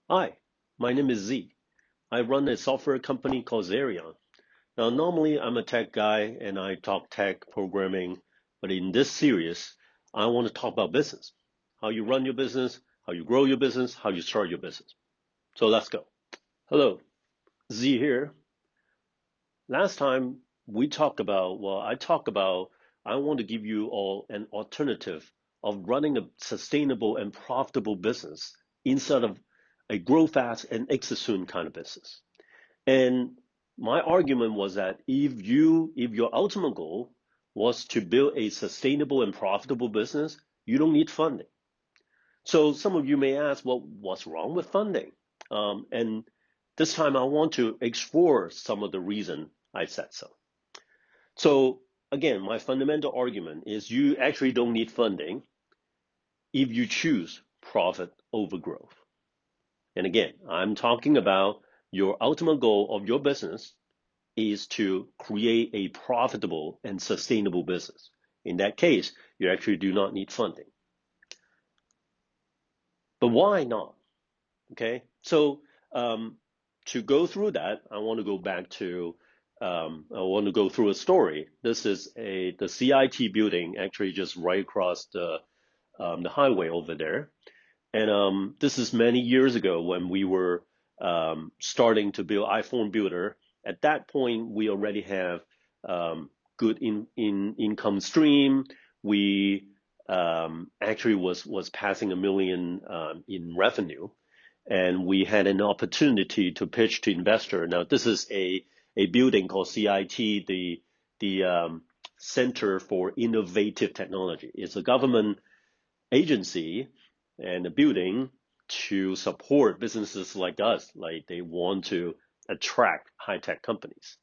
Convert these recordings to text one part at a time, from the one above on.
Hi, my name is Z. I run a software company called Zerion. Now, normally I'm a tech guy and I talk tech programming, but in this series, I want to talk about business. How you run your business, how you grow your business, how you start your business. So let's go. Hello, Z here. Last time we talked about, I talked about, I want to give you all an alternative of running a sustainable and profitable business instead of a grow fast and exit soon kind of business. And my argument was that if your ultimate goal was to build a sustainable and profitable business, you don't need funding. So some of you may ask, well, what's wrong with funding? And this time I want to explore some of the reason I said so. So again, my fundamental argument is you actually don't need funding if you choose profit over growth. And again, I'm talking about your ultimate goal of your business is to create a profitable and sustainable business. In that case, you actually do not need funding. But why not? Okay, so to go through that, I want to go back to I want to go through a story. This is the CIT building, actually just right across the highway over there. And this is many years ago when we were starting to build iPhone Builder. At that point, we already have good in income stream. We actually was passing a million in revenue, and we had an opportunity to pitch to investor. Now, this is a building called CIT, the Center for Innovative Technology. It's a government agency and a building to support businesses like us, like they want to attract high tech companies.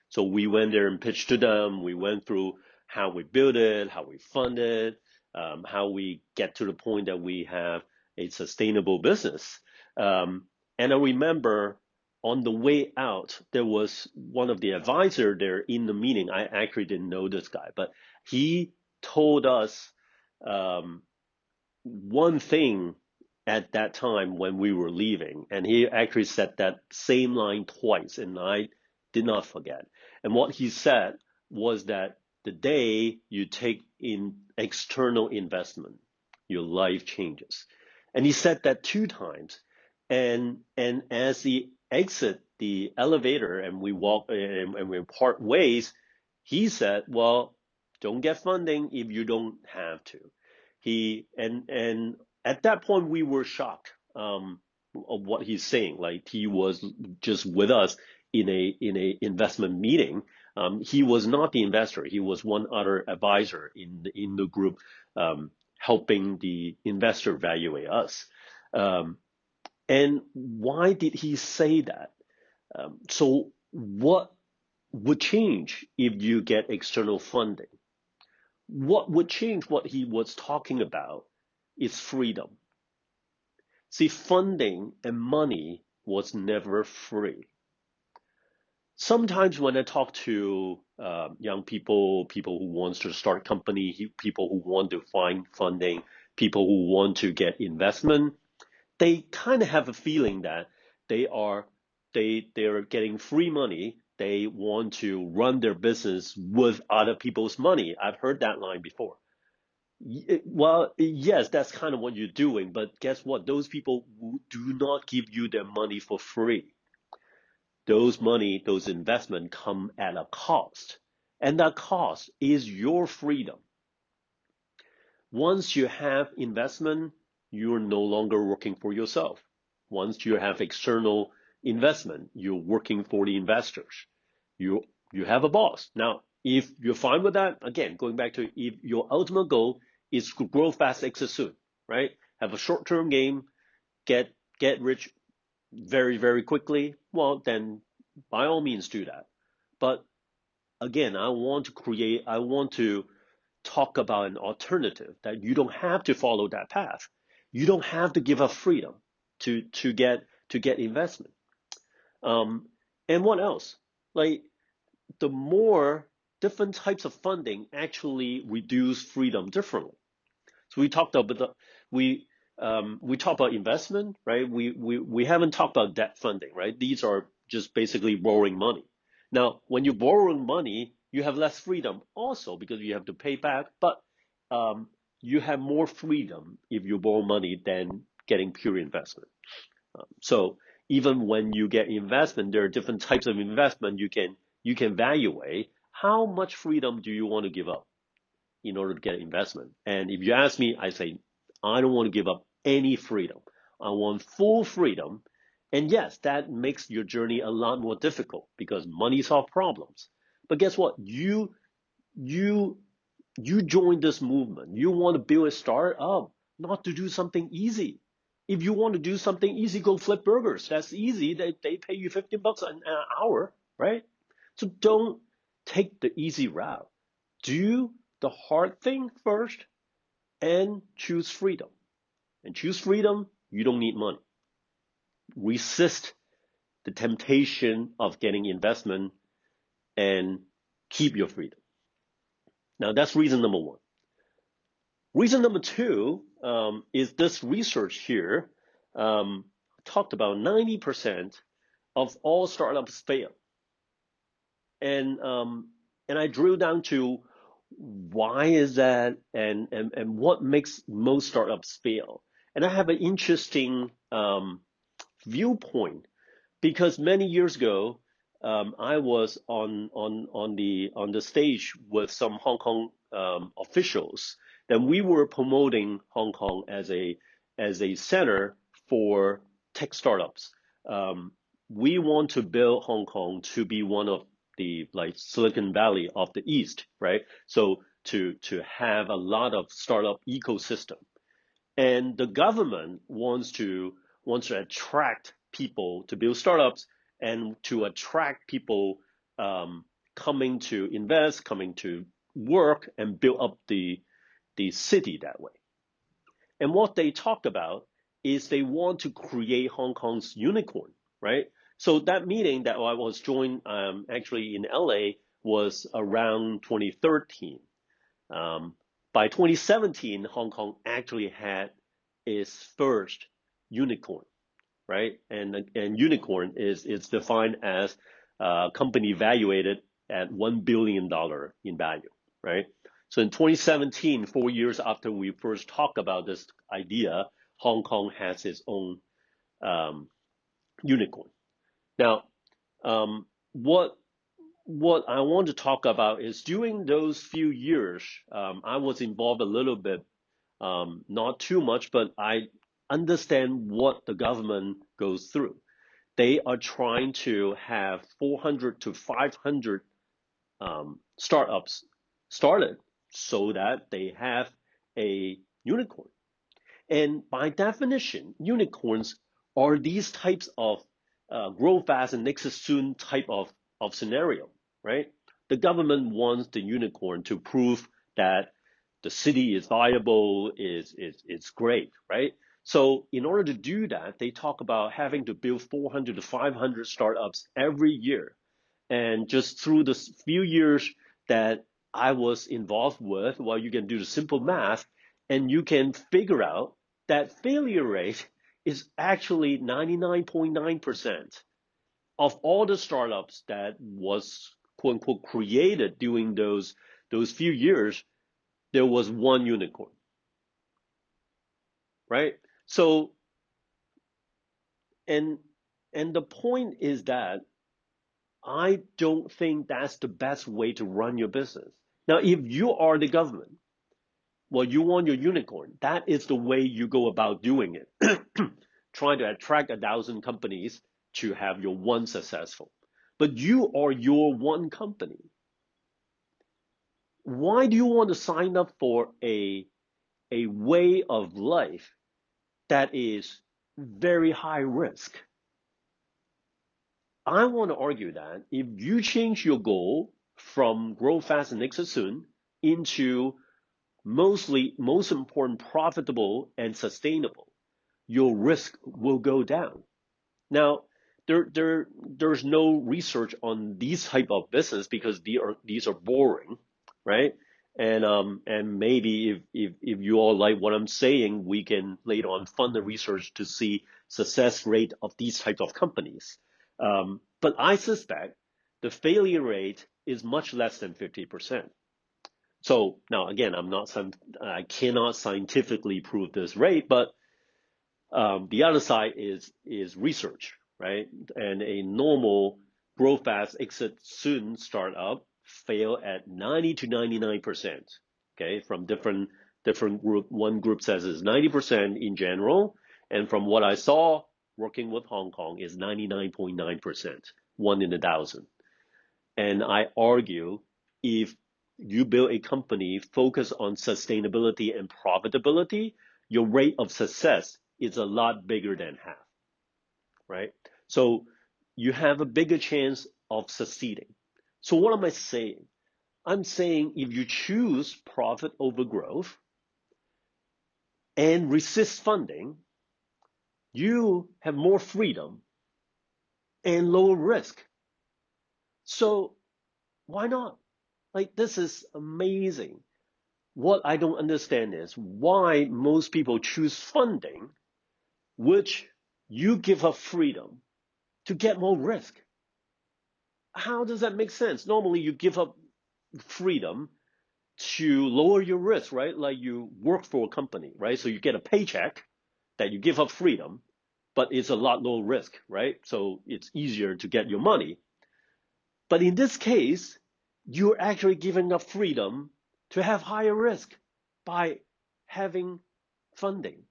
So we went there and pitched to them. We went through how we build it, how we fund it, how we get to the point that we have a sustainable business. And I remember on the way out, there was one of the advisor there in the meeting. I actually didn't know this guy, but he told us um, one thing at that time when we were leaving, and he actually said that same line twice, and I did not forget. And what he said was that the day you take in external investment, your life changes. And he said that two times. And as he exit the elevator and we walk and we part ways, he said, "Well, don't get funding if you don't have to." And at that point we were shocked of what he's saying. Like he was just with us in a investment meeting. He was not the investor. He was one other advisor in the group, helping the investor evaluate us. Um, and why did he say that? So what would change if you get external funding? What would change what he was talking about is freedom. See, funding and money was never free. Sometimes when I talk to young people, people who want to start a company, people who want to find funding, people who want to get investment, they kind of have a feeling that they are they're getting free money. They want to run their business with other people's money. I've heard that line before. Well, yes, that's kind of what you're doing, but guess what? Those people do not give you their money for free. Those money, those investment come at a cost. And that cost is your freedom. Once you have investment, you're no longer working for yourself. Once you have external investment, you're working for the investors. You you have a boss. Now, if you're fine with that, again, going back to if your ultimate goal is to grow fast, exit soon, right? Have a short-term game, get rich very, very quickly, well, then by all means do that. But again, I want to talk about an alternative that you don't have to follow that path. You don't have to give up freedom to get investment. Um, and what else? Like the more different types of funding actually reduce freedom differently. So we talked about we we talk about investment, right? We haven't talked about debt funding, right? These are just basically borrowing money. Now, when you're borrowing money, you have less freedom also because you have to pay back, but um, you have more freedom if you borrow money than getting pure investment. So even when you get investment, there are different types of investment you can evaluate how much freedom do you want to give up in order to get investment. And if you ask me, I say, I don't want to give up any freedom. I want full freedom. And yes, that makes your journey a lot more difficult because money solves problems. But guess what? You you join this movement. You want to build a startup, not to do something easy. If you want to do something easy, go flip burgers. That's easy. They pay you $15 an hour, right? So don't take the easy route. Do the hard thing first and choose freedom. And choose freedom, you don't need money. Resist the temptation of getting investment and keep your freedom. Now, that's reason number one. Reason number two is this research here talked about 90% of all startups fail. And I drill down to why is that and what makes most startups fail. And I have an interesting viewpoint because many years ago I was on the stage with some Hong Kong officials. Then we were promoting Hong Kong as a center for tech startups. We want to build Hong Kong to be one of the like Silicon Valley of the East, right? So to have a lot of startup ecosystem, and the government wants to attract people to build startups and to attract people coming to invest, coming to work and build up the city that way. And what they talk about is they want to create Hong Kong's unicorn, right? So that meeting that I was joined actually in LA was around 2013. Um, by 2017, Hong Kong actually had its first unicorn, right? And unicorn is defined as a company valuated at $1 billion in value, right? So in 2017, 4 years after we first talked about this idea, Hong Kong has its own um, unicorn. Now, um, what what I want to talk about is during those few years, I was involved a little bit, not too much, but I understand what the government goes through. They are trying to have 400 to 500 startups started so that they have a unicorn. And by definition, unicorns are these types of grow fast and exit soon type of scenario, right? The government wants the unicorn to prove that the city is viable, is great, right? So in order to do that, they talk about having to build 400 to 500 startups every year. And just through the few years that I was involved with, well, you can do the simple math and you can figure out that failure rate is actually 99.9% of all the startups that was quote unquote created during those few years, there was one unicorn, right? So and and the point is that I don't think that's the best way to run your business. Now, if you are the government, well, you want your unicorn. That is the way you go about doing it. Trying to attract 1,000 companies to have your one successful. But you are your one company. Why do you want to sign up for a way of life that is very high risk? I want to argue that if you change your goal from grow fast and exit soon into most important, profitable and sustainable, your risk will go down. Now, there's no research on these type of business because these are boring, right? And maybe if you all like what I'm saying, we can later on fund the research to see success rate of these types of companies. But I suspect the failure rate is much less than 50%. So now again, I cannot scientifically prove this rate, but the other side is research, right? And a normal grow fast, exit soon startup fail at 90 to 99%. Okay, from different group. One group says it's 90% in general, and from what I saw working with Hong Kong is 99.9%, 1 in 1,000. And I argue if you build a company focused on sustainability and profitability, your rate of success is a lot bigger than half, right? So you have a bigger chance of succeeding. So what am I saying? I'm saying if you choose profit over growth and resist funding, you have more freedom and lower risk. So why not? Like, this is amazing. What I don't understand is why most people choose funding, which you give up freedom to get more risk. How does that make sense? Normally, you give up freedom to lower your risk, right? Like you work for a company, right? So you get a paycheck that you give up freedom, but it's a lot lower risk, right? So it's easier to get your money. But in this case, you're actually giving up freedom to have higher risk by having funding.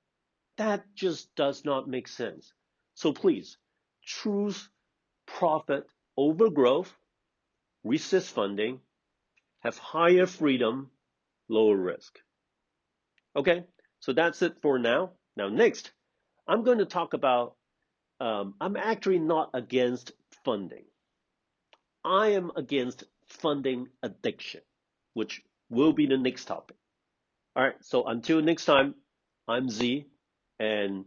That just does not make sense. So please choose profit over growth, resist funding, have higher freedom, lower risk. Okay, so that's it for now. Now, next, I'm going to talk about, I'm actually not against funding. I am against funding addiction, which will be the next topic. All right, so until next time, I'm Z, and